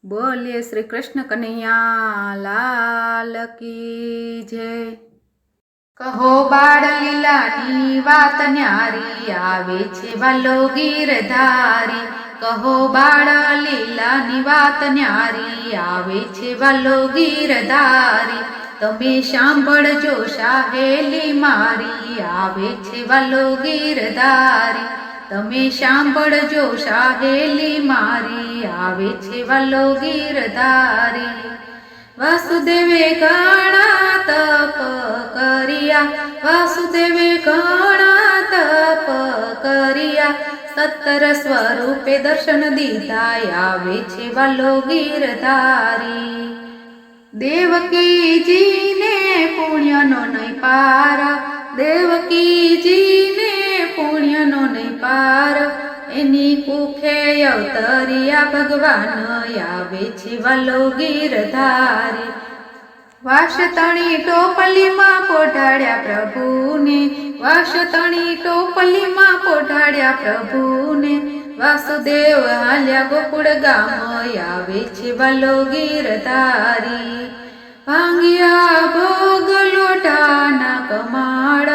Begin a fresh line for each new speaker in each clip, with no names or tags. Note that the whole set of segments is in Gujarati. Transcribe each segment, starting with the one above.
बोलिए श्री कृष्ण कन्हैया लाल की जय। कहो बाळ લીલાની વાત ન્યારી આવે છે વાલો ગીરધારી। કહો બાળ લીલાની વાત ન્યારી આવે છે વાલો ગીરધારી। તમે સાંભળજો સાહેલી મારી આવે છે વાલો ગીરધારી। તમે સાંભળજો સાહેલી મારી આવે છે વાલો ગીરધારી। વાસુદેવે ઘણા તપ કર્યા, વાસુદેવે ઘણા તપ કર્યા, 17 સ્વરૂપે દર્શન દીધા આવે છે વાલો ગીરધારી। દેવકીજીને પુણ્યનો નહીં પાર, દેવકીજીને પુણ્યનો નહીં પાર, એની કુખે અવતર્યા ભગવાન આવે છે વાલો ગીરધારી। વાસતણી ટોપલીમાં પોઢાડ્યા પ્રભુને, વાસતણી ટોપલીમાં પોઢાડ્યા પ્રભુને, વાસુદેવ હાલ્યા ગોકુળ ગામ આવે છે વાલો ગીરધારી। ભાંગ્યા ભોગ લોટાના કમાડ,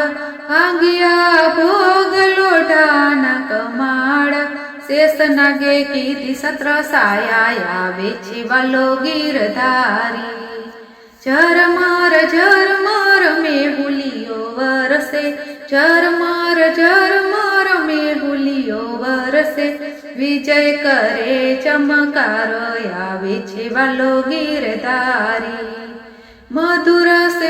ભાંગ્યા ભોગ લોટાના કમાડ, શેષ નાગે કીધી સત્ર સાયા આવે છે વાલો ગીરધારી। ઝરમર મેહુલિયો વરસે, ઝરમર મેહુલિયો વરસે, વિજય કરે ચમકાર આવે છે વાલો ગીરધારી। મધુરસ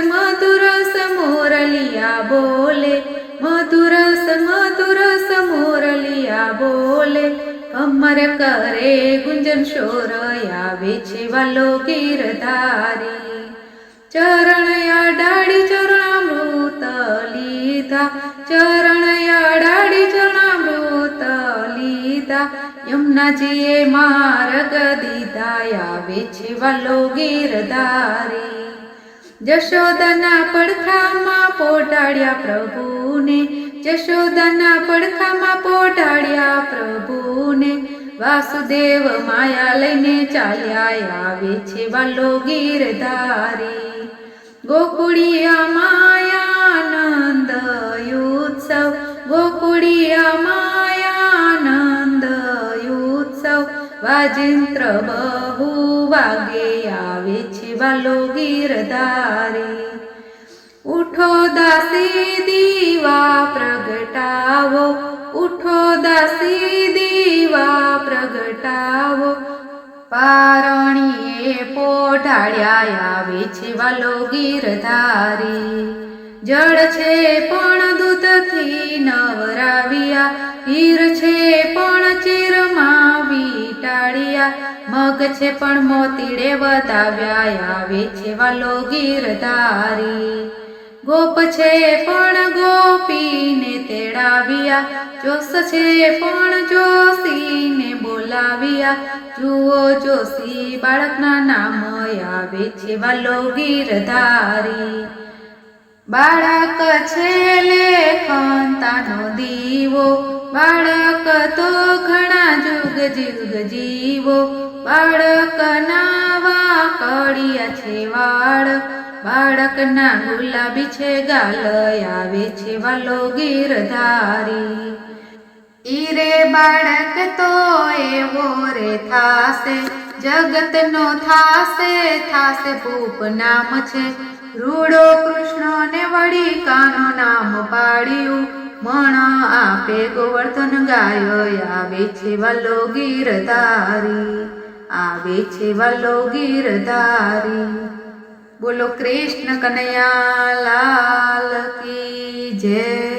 મોરલિયા બોલે, મધુરસ મોરલિયા બોલે, કમર કરે ગુંજન શોર આવે છે વાલો ગીરધારી। ચરણ અડાડી ચરણામૃત લીધા, ચરણ અડાડી ચરણામૃત લીધા, યમુનાજીએ માર્ગ દીધા આવે છે વાલો ગીરધારી। જશોદાના પડખામાં પોઢાડ્યા પ્રભુને, જશોદાના પડખામાં પોઢાડ્યા પ્રભુને, વાસુદેવ માયા લઈને ચાલ્યા આવે છે વાલો ગીરધારી। ગોકુળિયા માયાનંદ ઉત્સવ, ગોકુળિયા માયાનંદ ઉત્સવ, વાજિંત્ર બહુ વાગે આવે છે વાલો ગીરધારી। ઉઠો દાસી દીવા પ્રગટાવો, ઉઠો દાસી દીવા પ્રગટાવો, પારણીએ પોઢાડ્યા આવે છે વાલો ગીરધારી। જળ છે પણ દૂધથી નવરાવ્યા, હીર છે પણ ચીરમાં વીટાળ્યા, મગ છે પણ મોતીડે વધાવ્યા આવે છે વાલો ગીરધારી। ગોપ છે પણ ગોપીને તેડાવ્યા, જોશ છે પણ જોશીને બોલાવ્યા, જુઓ જોશી બાળકના નામ આવે છે વાલો ગીરધારી। બાળક છે લેખંતાનો દીવો, બાળક તો ઘણા જુગ જીવો, બાળકના વાકડિયા છે વાળ, બાળકના ગુલાબી છે ગાલ આવે છે વાલો ગીરધારી। ઈરે બાળક તો એવો રે થાશે, જગતનો થાશે ભૂપ નામ છે, રૂડો કૃષ્ણને વળી કાનો નામ પાડ્યું, મણ આપે ગોવર્ધન ગાય આવે છે વાલો ગીરધારી, આવે છે વાલો ગીરધારી। બોલો કૃષ્ણ કનૈયા લાલ કી જય।